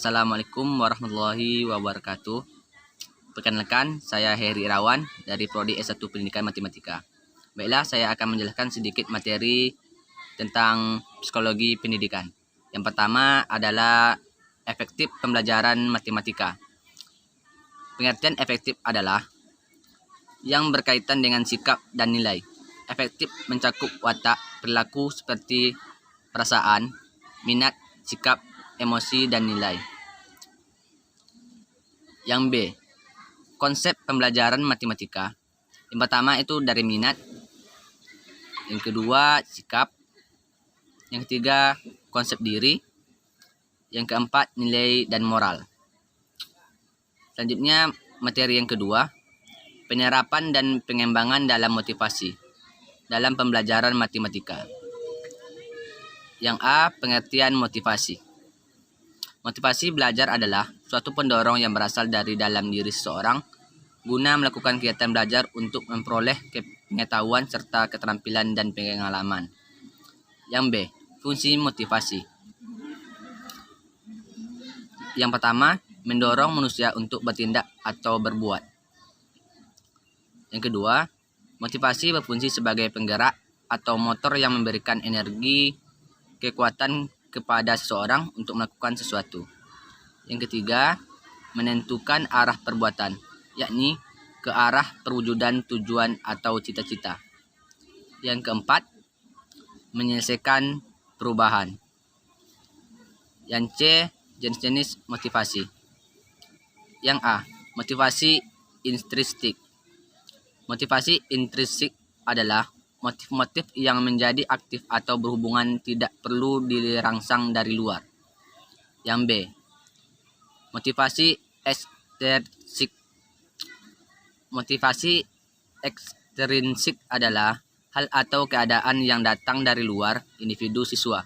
Assalamualaikum warahmatullahi wabarakatuh. Perkenalkan, saya Heri Irawan dari Prodi S1 Pendidikan Matematika. Baiklah, saya akan menjelaskan sedikit materi tentang psikologi pendidikan. Yang pertama adalah efektif pembelajaran matematika. Pengertian efektif adalah yang berkaitan dengan sikap dan nilai. Efektif mencakup watak, perilaku seperti perasaan, minat, sikap, emosi, dan nilai. Yang B, konsep pembelajaran matematika. Yang pertama itu dari minat. Yang kedua, sikap. Yang ketiga, konsep diri. Yang keempat, nilai dan moral. Selanjutnya, materi yang kedua, penyerapan dan pengembangan dalam motivasi dalam pembelajaran matematika. Yang A, pengertian motivasi. Motivasi belajar adalah suatu pendorong yang berasal dari dalam diri seseorang guna melakukan kegiatan belajar untuk memperoleh pengetahuan serta keterampilan dan pengalaman. Yang B, fungsi motivasi. Yang pertama, mendorong manusia untuk bertindak atau berbuat. Yang kedua, motivasi berfungsi sebagai penggerak atau motor yang memberikan energi, kekuatan kepada seseorang untuk melakukan sesuatu. Yang ketiga, menentukan arah perbuatan, yakni ke arah perwujudan tujuan atau cita-cita. Yang keempat, menyelesaikan perubahan. Yang C, jenis-jenis motivasi. Yang A, motivasi intrinsik. Motivasi intrinsik adalah motif-motif yang menjadi aktif atau berhubungan tidak perlu dirangsang dari luar. Yang B, motivasi ekstrinsik. Motivasi ekstrinsik adalah hal atau keadaan yang datang dari luar individu siswa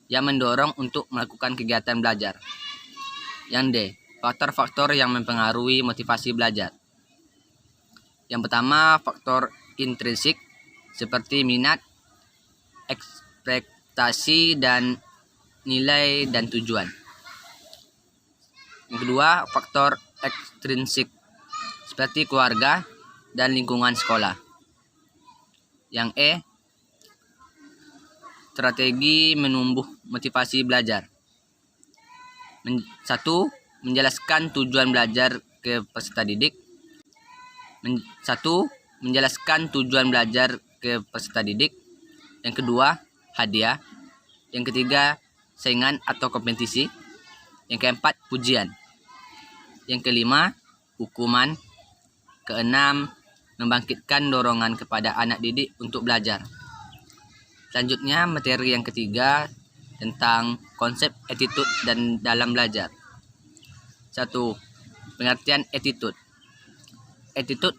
yang mendorong untuk melakukan kegiatan belajar. Yang D, faktor-faktor yang mempengaruhi motivasi belajar. Yang pertama, faktor intrinsik seperti minat, ekspektasi, dan nilai dan tujuan. Yang kedua, faktor ekstrinsik seperti keluarga dan lingkungan sekolah. Yang E, strategi menumbuh motivasi belajar. 1. Menjelaskan tujuan belajar ke peserta didik. 1. Menjelaskan tujuan belajar ke peserta didik. Yang kedua, hadiah. Yang ketiga, saingan atau kompetisi. Yang keempat, pujian. Yang kelima, hukuman. Keenam, membangkitkan dorongan kepada anak didik untuk belajar. Selanjutnya, materi yang ketiga tentang konsep attitude dan dalam belajar. 1. Pengertian attitude. Attitude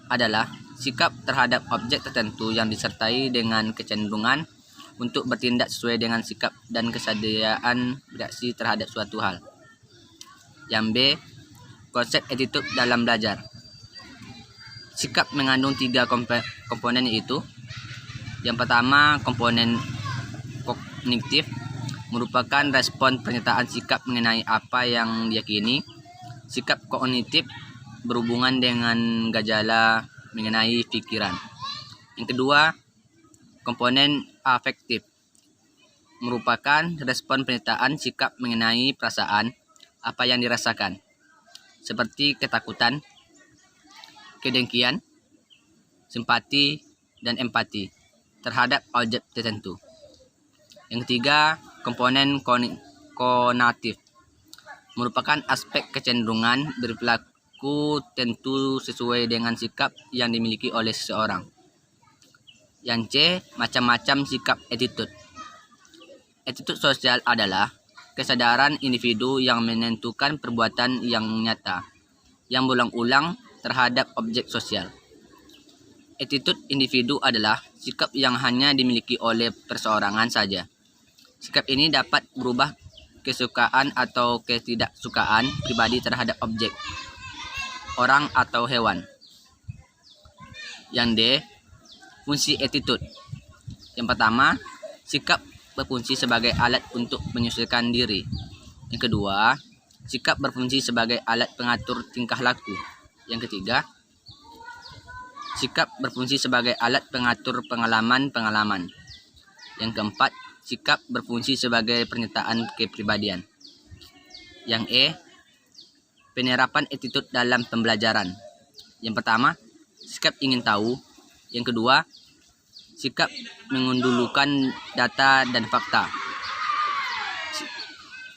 adalah sikap terhadap objek tertentu yang disertai dengan kecenderungan untuk bertindak sesuai dengan sikap dan kesediaan bereaksi terhadap suatu hal. Yang B, konsep attitude dalam belajar. Sikap mengandung 3 komponen yaitu: yang pertama, komponen kognitif, merupakan respon pernyataan sikap mengenai apa yang diyakini. Sikap kognitif berhubungan dengan gejala mengenai pikiran. Yang kedua, komponen afektif, merupakan respon pernyataan sikap mengenai perasaan apa yang dirasakan, seperti ketakutan, kedengkian, simpati, dan empati terhadap objek tertentu. Yang ketiga, komponen konatif, merupakan aspek kecenderungan berperilaku tentu sesuai dengan sikap yang dimiliki oleh seseorang. Yang C, macam-macam sikap attitude. Attitude sosial adalah kesadaran individu yang menentukan perbuatan yang nyata, yang berulang-ulang terhadap objek sosial. Attitude individu adalah sikap yang hanya dimiliki oleh perseorangan saja. Sikap ini dapat berubah kesukaan atau ketidaksukaan pribadi terhadap objek, orang atau hewan. Yang D, fungsi attitude. Yang pertama, sikap berfungsi sebagai alat untuk menyesuaikan diri. Yang kedua, sikap berfungsi sebagai alat pengatur tingkah laku. Yang ketiga, sikap berfungsi sebagai alat pengatur pengalaman-pengalaman. Yang keempat, sikap berfungsi sebagai pernyataan kepribadian. Yang E, penerapan attitude dalam pembelajaran. Yang pertama, sikap ingin tahu. Yang kedua, sikap mengundulukan data dan fakta.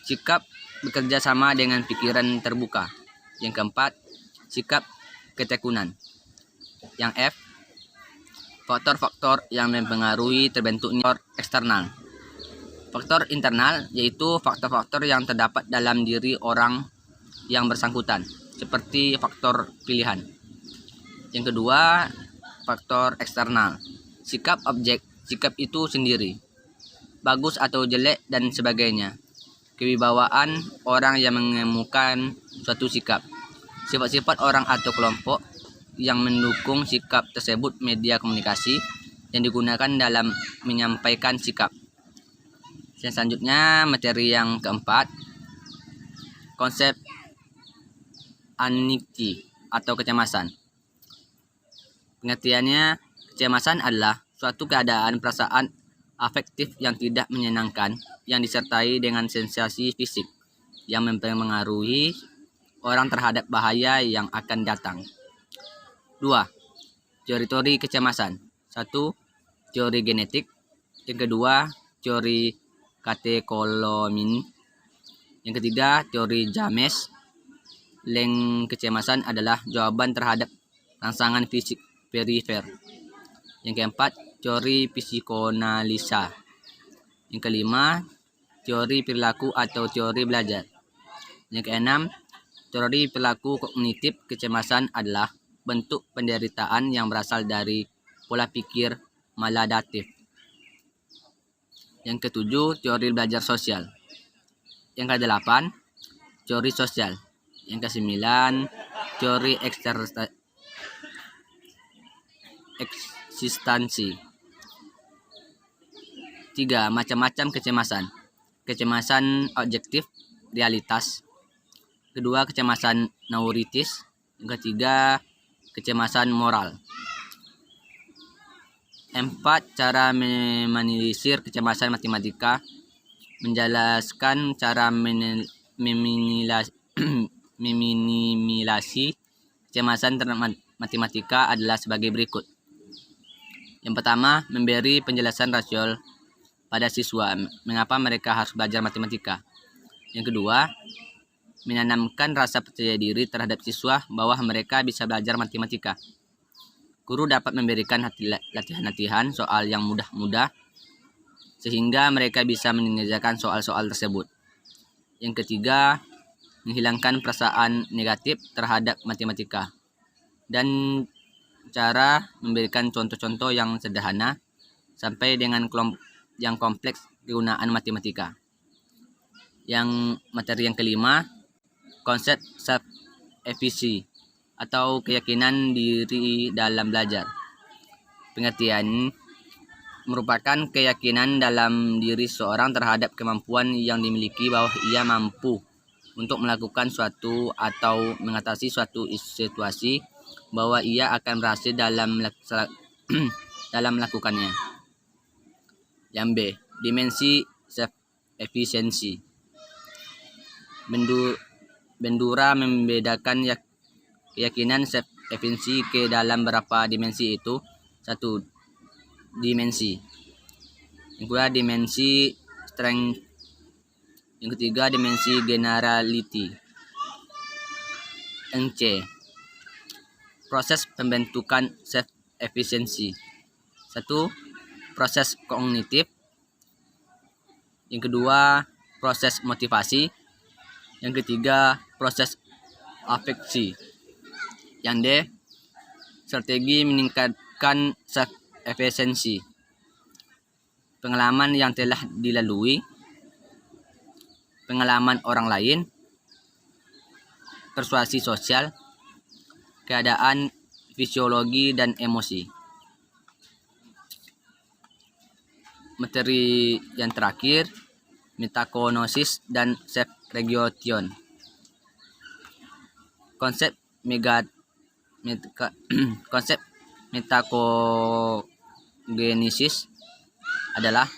Sikap bekerja sama dengan pikiran terbuka. Yang keempat, sikap ketekunan. Yang F, faktor-faktor yang mempengaruhi terbentuknya faktor eksternal. Faktor internal yaitu faktor-faktor yang terdapat dalam diri orang yang bersangkutan, seperti faktor pilihan. Yang kedua, faktor eksternal. Sikap objek, sikap itu sendiri, bagus atau jelek dan sebagainya. Kewibawaan orang yang menemukan suatu sikap. Sifat-sifat orang atau kelompok yang mendukung sikap tersebut, media komunikasi yang digunakan dalam menyampaikan sikap. Yang selanjutnya, materi yang keempat, konsep anxiety atau kecemasan. Pengertiannya, kecemasan adalah suatu keadaan perasaan afektif yang tidak menyenangkan yang disertai dengan sensasi fisik yang mempengaruhi orang terhadap bahaya yang akan datang. 2. Teori kecemasan. 1. Teori genetik. Yang kedua, teori katekolamin. Yang ketiga, teori James. Kecemasan adalah jawaban terhadap rangsangan fisik perifer. Yang keempat, teori psikoanalisa. Yang kelima, teori perilaku atau teori belajar. Yang keenam, teori perilaku kognitif. Kecemasan adalah bentuk penderitaan yang berasal dari pola pikir maladaptif. Yang ketujuh, teori belajar sosial. Yang kedelapan, teori sosial. Yang kesembilan, teori eksistensi. 3. Macam-macam kecemasan. Kecemasan objektif, realitas. Kedua, kecemasan neuritis. Yang ketiga, kecemasan moral. 4. Cara meminimalisir kecemasan matematika. Menjelaskan cara meminimalisasi kecemasan matematika adalah sebagai berikut. Yang pertama, memberi penjelasan rasional pada siswa mengapa mereka harus belajar matematika. Yang kedua, menanamkan rasa percaya diri terhadap siswa bahwa mereka bisa belajar matematika. Guru dapat memberikan latihan-latihan soal yang mudah-mudah sehingga mereka bisa mengerjakan soal-soal tersebut. Yang ketiga, menghilangkan perasaan negatif terhadap matematika dan cara memberikan contoh-contoh yang sederhana sampai dengan yang kompleks kegunaan matematika. Yang materi yang kelima, konsep self-efficacy atau keyakinan diri dalam belajar. Pengertian merupakan keyakinan dalam diri seorang terhadap kemampuan yang dimiliki bahwa ia mampu untuk melakukan suatu atau mengatasi suatu situasi, bahwa ia akan berhasil dalam melakukannya. Yang B, dimensi self-efficiency. Bandura membedakan keyakinan self-efficiency ke dalam beberapa dimensi, itu 1. Dimensi. Yang kedua, dimensi strength. Yang ketiga, dimensi generality. Yang C, proses pembentukan self-efficiency. 1. Proses kognitif. Yang kedua, proses motivasi. Yang ketiga, proses afeksi. Yang D, strategi meningkatkan self-efficiency. Pengalaman yang telah dilalui, pengalaman orang lain, persuasi sosial, keadaan fisiologi dan emosi. Materi yang terakhir, metagnosis dan self-regulation. Konsep konsep metakogenesis adalah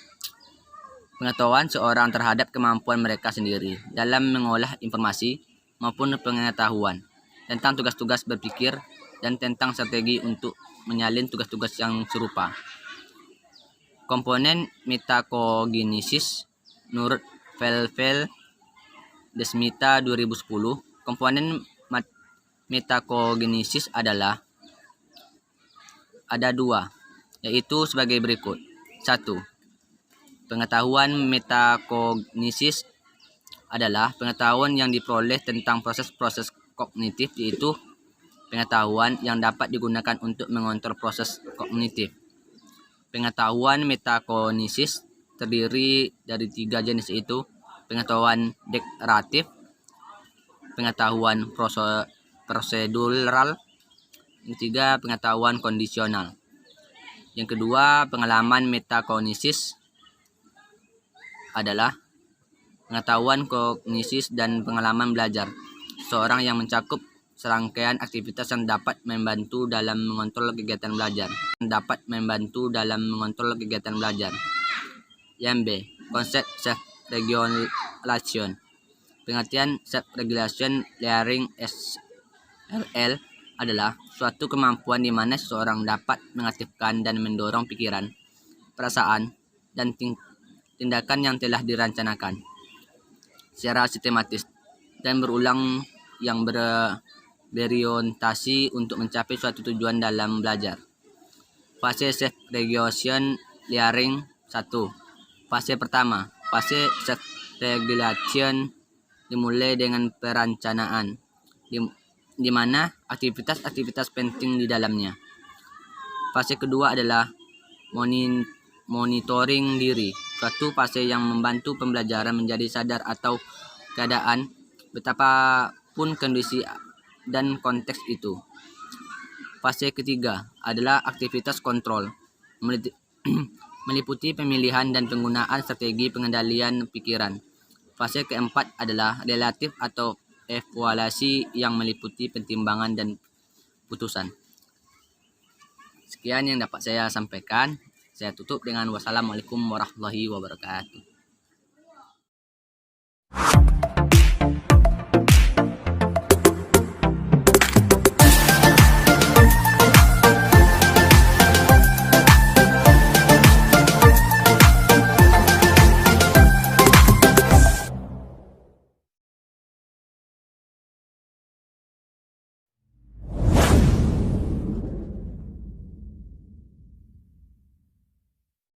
pengetahuan seorang terhadap kemampuan mereka sendiri dalam mengolah informasi maupun pengetahuan tentang tugas-tugas berpikir dan tentang strategi untuk menyalin tugas-tugas yang serupa. Komponen metakogenesis menurut Velvel Desmita 2010, komponen metakogenesis ada dua, yaitu sebagai berikut. 1. Pengetahuan metakognisis adalah pengetahuan yang diperoleh tentang proses-proses kognitif, yaitu pengetahuan yang dapat digunakan untuk mengontrol proses kognitif. Pengetahuan metakognisis terdiri dari 3 jenis, yaitu pengetahuan deklaratif, pengetahuan prosedural, yang ketiga pengetahuan kondisional. Yang kedua, pengalaman metakognisis adalah pengetahuan kognisis dan pengalaman belajar seorang yang mencakup serangkaian aktivitas yang dapat membantu dalam mengontrol kegiatan belajar. Yang B, konsep self-regulation. Pengertian self-regulation learning SRL adalah suatu kemampuan di mana seseorang dapat mengaktifkan dan mendorong pikiran, perasaan, dan tindakan yang telah dirancangkan secara sistematis dan berulang yang berorientasi untuk mencapai suatu tujuan dalam belajar. Fase self-regulation learning 1. Fase pertama. Fase self-regulation dimulai dengan perencanaan, di mana aktivitas-aktivitas penting di dalamnya. Fase kedua adalah monitoring diri, suatu fase yang membantu pembelajaran menjadi sadar atau keadaan betapapun kondisi dan konteks itu. Fase ketiga adalah aktivitas kontrol, meliputi pemilihan dan penggunaan strategi pengendalian pikiran. Fase keempat adalah relatif atau evaluasi yang meliputi pertimbangan dan putusan. Sekian yang dapat saya sampaikan. Saya tutup dengan wassalamualaikum warahmatullahi wabarakatuh.